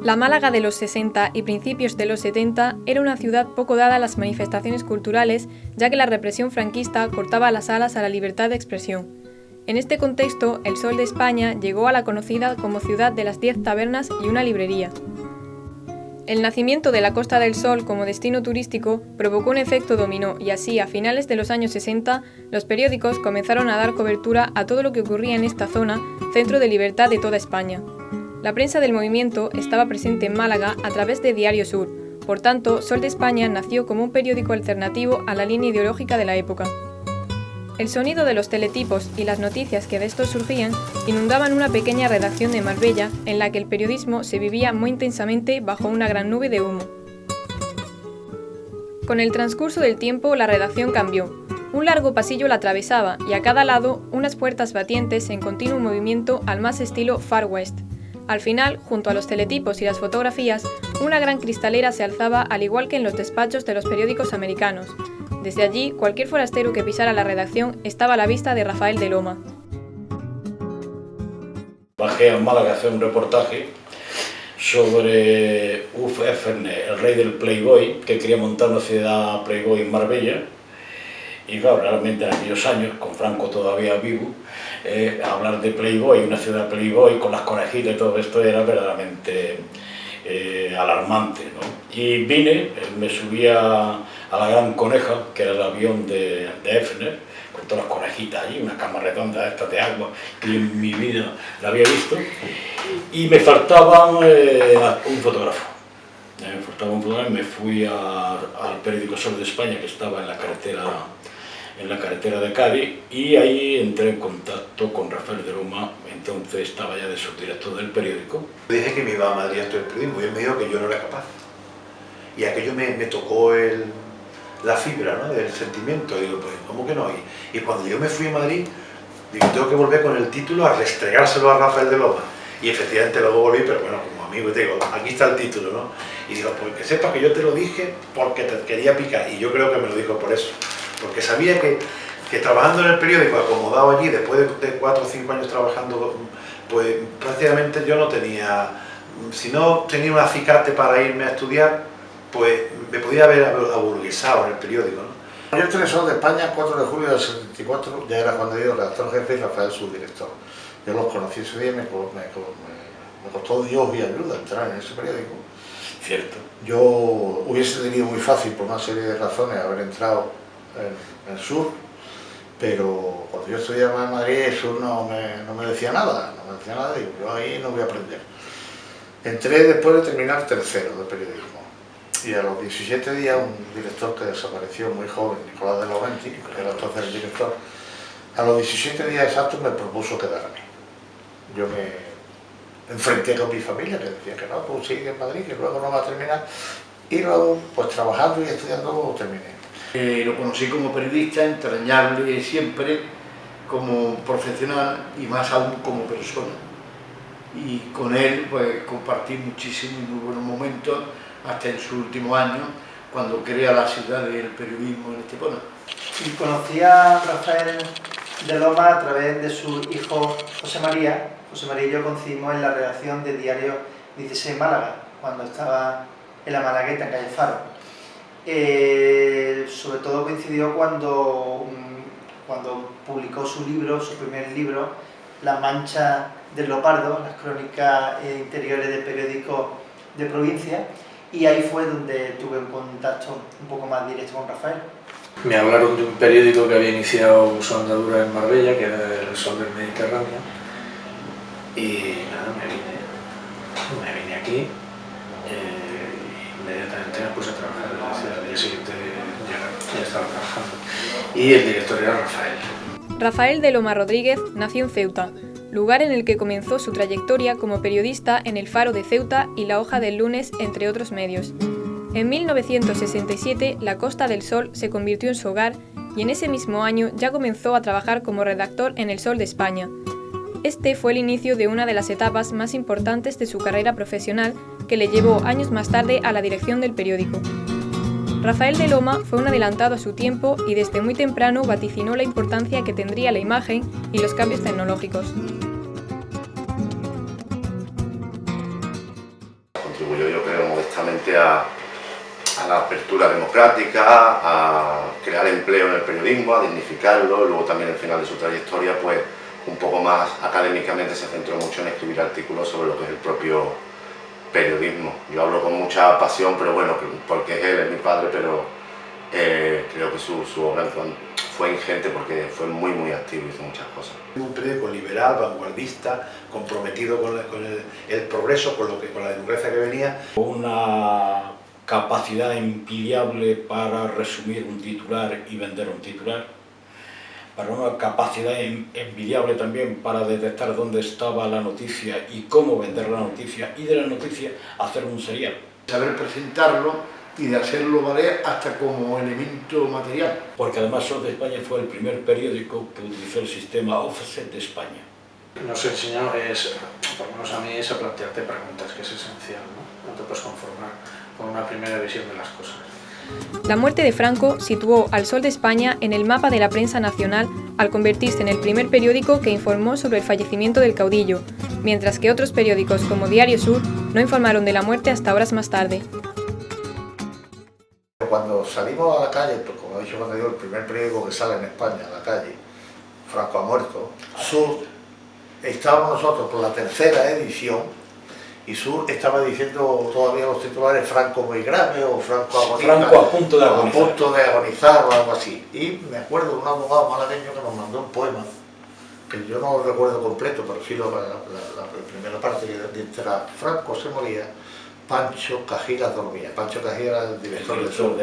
La Málaga de los 60 y principios de los 70 era una ciudad poco dada a las manifestaciones culturales, ya que la represión franquista cortaba las alas a la libertad de expresión. En este contexto, el Sol de España llegó a la conocida como ciudad de las 10 tabernas y una librería. El nacimiento de la Costa del Sol como destino turístico provocó un efecto dominó y así, a finales de los años 60, los periódicos comenzaron a dar cobertura a todo lo que ocurría en esta zona, centro de libertad de toda España. La prensa del movimiento estaba presente en Málaga a través de Diario Sur, por tanto, Sol de España nació como un periódico alternativo a la línea ideológica de la época. El sonido de los teletipos y las noticias que de estos surgían inundaban una pequeña redacción de Marbella en la que el periodismo se vivía muy intensamente bajo una gran nube de humo. Con el transcurso del tiempo la redacción cambió. Un largo pasillo la atravesaba y a cada lado unas puertas batientes en continuo movimiento al más estilo Far West. Al final, junto a los teletipos y las fotografías, una gran cristalera se alzaba al igual que en los despachos de los periódicos americanos. Desde allí, cualquier forastero que pisara la redacción estaba a la vista de Rafael de Loma. Bajé a Málaga a hacer un reportaje sobre Hefner, el rey del Playboy, que quería montar una ciudad Playboy en Marbella. Y claro, realmente en aquellos años, con Franco todavía vivo, hablar de Playboy, una ciudad Playboy con las conejitas y todo esto era verdaderamente alarmante, ¿no? Y vine, me subí a la Gran Coneja, que era el avión de Hefner, con todas las conejitas allí, una cama redonda esta de agua que yo en mi vida la había visto, y me faltaba un fotógrafo. Me fui al periódico Sol de España, que estaba en la carretera de Cádiz, y ahí entré en contacto con Rafael de Loma, entonces estaba ya de subdirector del periódico. Dije que me iba a Madrid a estudiar periodismo y él me dijo que yo no era capaz. Y aquello me tocó la fibra, ¿no?, del sentimiento. Digo, pues, ¿cómo que no? Y cuando yo me fui a Madrid, digo, tengo que volver con el título a restregárselo a Rafael de Loma. Y efectivamente luego volví, pero bueno, como amigo, te digo, aquí está el título, ¿no? Y digo, pues que sepas que yo te lo dije porque te quería picar. Y yo creo que me lo dijo por eso. Porque sabía que trabajando en el periódico, acomodado allí, después de 4 o 5 años trabajando, pues prácticamente yo no tenía, si no tenía un acicate para irme a estudiar, pues me podía haber aburguesado en el periódico, ¿no? Yo entré en Sol de España el 4 de julio del 74, ya era cuando yo redactor jefe y Rafael subdirector. Yo los conocí ese día y me costó Dios y ayuda entrar en ese periódico. Cierto. Yo hubiese tenido muy fácil, por una serie de razones, haber entrado en el Sur, pero cuando yo estudiaba en Madrid el Sur no me decía nada, y yo ahí no voy a aprender. Entré después de terminar tercero de periodismo, y a los 17 días un director que desapareció muy joven, Nicolás de Laurenti, que era entonces el director, a los 17 días exactos me propuso quedarme. Yo me enfrenté con mi familia, que decía que no, pues sigue en Madrid, que luego no va a terminar, y luego, pues trabajando y estudiando, terminé. Lo conocí como periodista, entrañable siempre, como profesional y más aún como persona. Y con él pues compartí muchísimos y muy buenos momentos hasta en su último año, cuando crea la ciudad del periodismo en Estepona. Y conocí a Rafael de Loma a través de su hijo José María. José María y yo coincidimos en la redacción de Diario 16 Málaga, cuando estaba en la Malagueta, en calle Faro. Sobre todo coincidió cuando publicó su primer libro, Las manchas del leopardo, las crónicas interiores de periódicos de provincia, y ahí fue donde tuve un contacto un poco más directo con Rafael. Me hablaron de un periódico que había iniciado su andadura en Marbella, que era El Sol del Mediterráneo, y nada, me vine aquí. Inmediatamente me puse a trabajar, al día siguiente ya estaba trabajando, y el director era Rafael. Rafael de Loma Rodríguez nació en Ceuta, lugar en el que comenzó su trayectoria como periodista en El Faro de Ceuta y La Hoja del Lunes, entre otros medios. En 1967, la Costa del Sol se convirtió en su hogar y en ese mismo año ya comenzó a trabajar como redactor en El Sol de España. Este fue el inicio de una de las etapas más importantes de su carrera profesional, que le llevó años más tarde a la dirección del periódico. Rafael de Loma fue un adelantado a su tiempo y desde muy temprano vaticinó la importancia que tendría la imagen y los cambios tecnológicos. contribuyó, yo creo, modestamente a la apertura democrática, a crear empleo en el periodismo, a dignificarlo, y luego también al final de su trayectoria, pues un poco más académicamente se centró mucho en escribir artículos sobre lo que es el propio periodismo. Yo hablo con mucha pasión, pero bueno, porque él es mi padre, pero creo que su obra fue ingente porque fue muy activo y hizo muchas cosas. Un periódico liberal, vanguardista, comprometido con el progreso, con la democracia que venía. Una capacidad envidiable para resumir un titular y vender un titular, para una capacidad envidiable también para detectar dónde estaba la noticia y cómo vender la noticia, y de la noticia hacer un serial. Saber presentarlo y de hacerlo valer hasta como elemento material. Porque además Sol de España fue el primer periódico que utilizó el sistema offset de España. Nos enseñó, por lo menos a mí, es a plantearte preguntas, que es esencial, ¿no? No te puedes conformar con una primera visión de las cosas. La muerte de Franco situó al Sol de España en el mapa de la prensa nacional al convertirse en el primer periódico que informó sobre el fallecimiento del caudillo, mientras que otros periódicos como Diario Sur no informaron de la muerte hasta horas más tarde. Cuando salimos a la calle, pues como he dicho cuando digo, el primer periódico que sale en España a la calle, Franco ha muerto, Sur, estábamos nosotros por la tercera edición, y Sur estaba diciendo todavía los titulares Franco muy grave o Franco agoniza, Franco a punto de agonizar. A punto de agonizar o algo así. Y me acuerdo de un abogado malagueño que nos mandó un poema, que yo no lo recuerdo completo, pero sí la primera parte que era Franco se moría, Pancho Cajigas dormía. Pancho Cajigas era el director del Sur.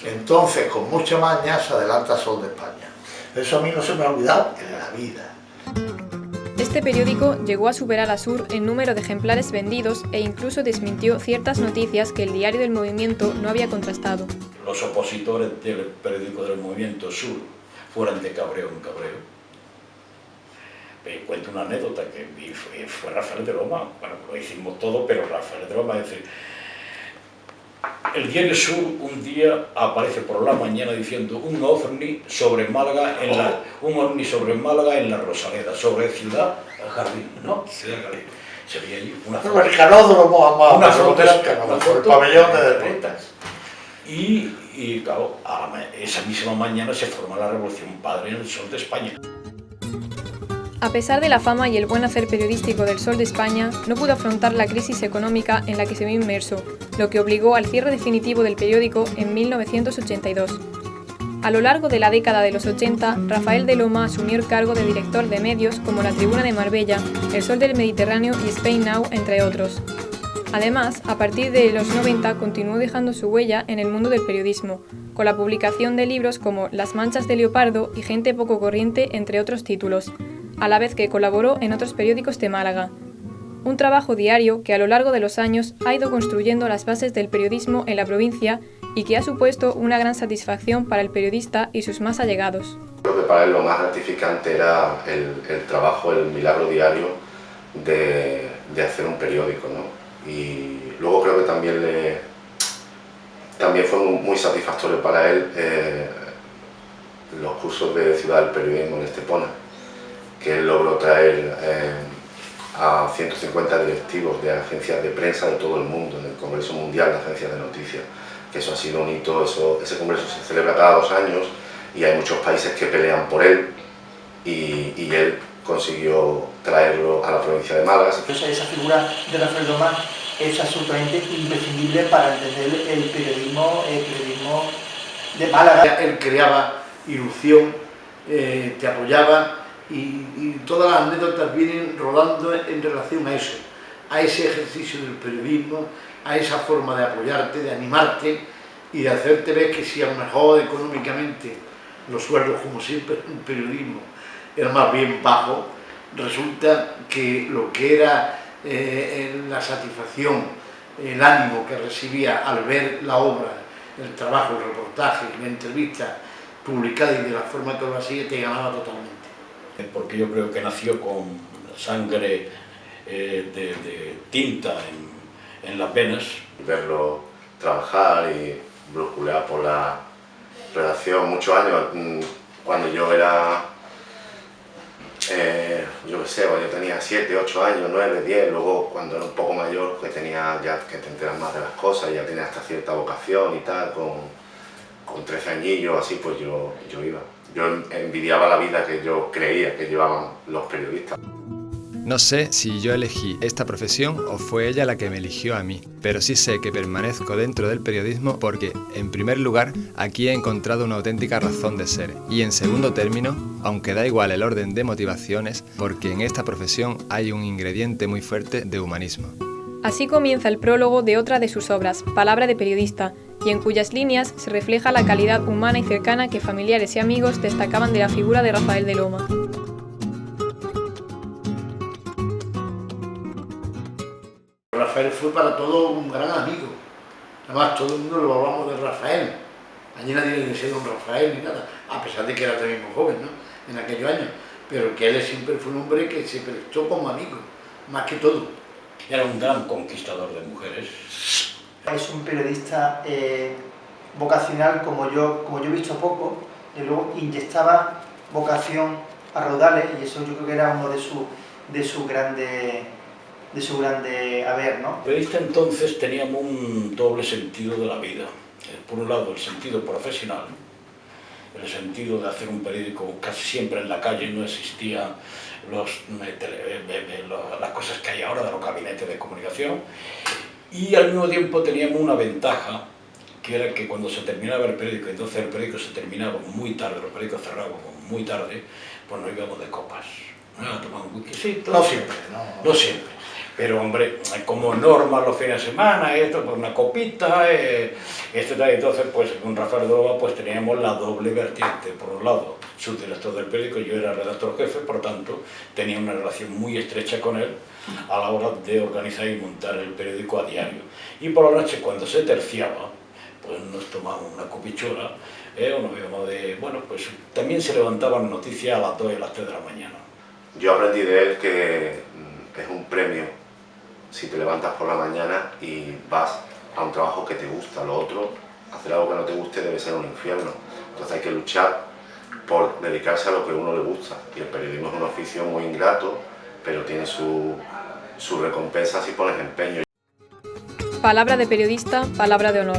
Entonces, con mucha maña, se adelanta Sol de España. Eso a mí no se me ha olvidado en la vida. Este periódico llegó a superar a Sur en número de ejemplares vendidos e incluso desmintió ciertas noticias que el diario del movimiento no había contrastado. Los opositores del periódico del movimiento Sur fueron de cabreo en cabreo. Cuento una anécdota que fue Rafael de Loma, bueno, lo hicimos todo, pero Rafael de Loma dice: el Diario Sur un día aparece por la mañana diciendo un ovni sobre Málaga en la Rosaleda, sobre Ciudad Jardín, ¿no? Ciudad Jardín. Se veía allí una foto. El canódromo, Una foto, el pabellón de deportes. Y claro, esa misma mañana se forma la Revolución Padre en el Sol de España. A pesar de la fama y el buen hacer periodístico del Sol de España, no pudo afrontar la crisis económica en la que se vio inmerso, lo que obligó al cierre definitivo del periódico en 1982. A lo largo de la década de los 80, Rafael de Loma asumió el cargo de director de medios como La Tribuna de Marbella, El Sol del Mediterráneo y Spain Now, entre otros. Además, a partir de los 90 continuó dejando su huella en el mundo del periodismo, con la publicación de libros como Las manchas de leopardo y Gente poco corriente, entre otros títulos, a la vez que colaboró en otros periódicos de Málaga. Un trabajo diario que a lo largo de los años ha ido construyendo las bases del periodismo en la provincia y que ha supuesto una gran satisfacción para el periodista y sus más allegados. Creo que para él lo más gratificante era el trabajo, el milagro diario de hacer un periódico, ¿no? Y luego creo que también fue muy satisfactorio para él los cursos de Ciudad del Periodismo en Estepona, que él logró traer a 150 directivos de agencias de prensa de todo el mundo en el Congreso Mundial de Agencias de Noticias, que eso ha sido un hito. Ese congreso se celebra cada 2 años y hay muchos países que pelean por él, y él consiguió traerlo a la provincia de Málaga. Esa figura de Rafael Loma es absolutamente imprescindible para entender el periodismo de Málaga. Él creaba ilusión, te apoyaba, y todas las anécdotas vienen rodando en relación a eso, a ese ejercicio del periodismo, a esa forma de apoyarte, de animarte y de hacerte ver que si a lo mejor económicamente los sueldos, como siempre en el periodismo, eran más bien bajos, resulta que lo que era la satisfacción, el ánimo que recibía al ver la obra, el trabajo, el reportaje, la entrevista publicada y de la forma que lo hacía, te ganaba totalmente. Porque yo creo que nació con sangre de tinta en las venas. Verlo trabajar y brusculear por la redacción muchos años, cuando yo era, yo qué sé, yo tenía tenía 7, 8 años, 9, 10, luego cuando era un poco mayor, que tenía ya que te enteras más de las cosas, ya tenía hasta cierta vocación y tal, con 13 añillos, así, pues yo iba. Yo envidiaba la vida que yo creía que llevaban los periodistas. No sé si yo elegí esta profesión o fue ella la que me eligió a mí, pero sí sé que permanezco dentro del periodismo porque, en primer lugar, aquí he encontrado una auténtica razón de ser, y en segundo término, aunque da igual el orden de motivaciones, porque en esta profesión hay un ingrediente muy fuerte de humanismo. Así comienza el prólogo de otra de sus obras, Palabra de periodista, y en cuyas líneas se refleja la calidad humana y cercana que familiares y amigos destacaban de la figura de Rafael de Loma. Rafael fue para todos un gran amigo. Además, todo el mundo lo hablamos de Rafael. Allí nadie le decía don Rafael ni nada, a pesar de que era también muy joven, ¿no?, en aquellos años. Pero que él siempre fue un hombre que se prestó como amigo, más que todo. Era un gran conquistador de mujeres. Es un periodista vocacional como yo he visto poco, y luego inyectaba vocación a raudales, y eso yo creo que era uno de su grande haber, ¿no? Los periodistas entonces teníamos un doble sentido de la vida. Por un lado, el sentido profesional, el sentido de hacer un periódico casi siempre en la calle, no existían las cosas que hay ahora de los gabinetes de comunicación, y al mismo tiempo teníamos una ventaja, que era que cuando se terminaba el periódico, entonces el periódico se terminaba muy tarde, los periódicos cerraban muy tarde, pues nos íbamos de copas. A tomar un whiskycito. No siempre, no siempre. Pero hombre, como norma los fines de semana, esto, pues una copita, entonces pues con Rafael de Loma pues teníamos la doble vertiente. Por un lado, subdirector del periódico, yo era redactor jefe, por tanto tenía una relación muy estrecha con él a la hora de organizar y montar el periódico a diario. Y por la noche, cuando se terciaba, pues nos tomábamos una copichola, o nos íbamos de... Bueno, pues también se levantaban noticias a las 2 y a las 3 de la mañana. Yo aprendí de él que es un premio si te levantas por la mañana y vas a un trabajo que te gusta. Lo otro, hacer algo que no te guste debe ser un infierno. Entonces hay que luchar por dedicarse a lo que a uno le gusta. Y el periodismo es un oficio muy ingrato, pero tiene su recompensa si pones empeño. Palabra de periodista, palabra de honor.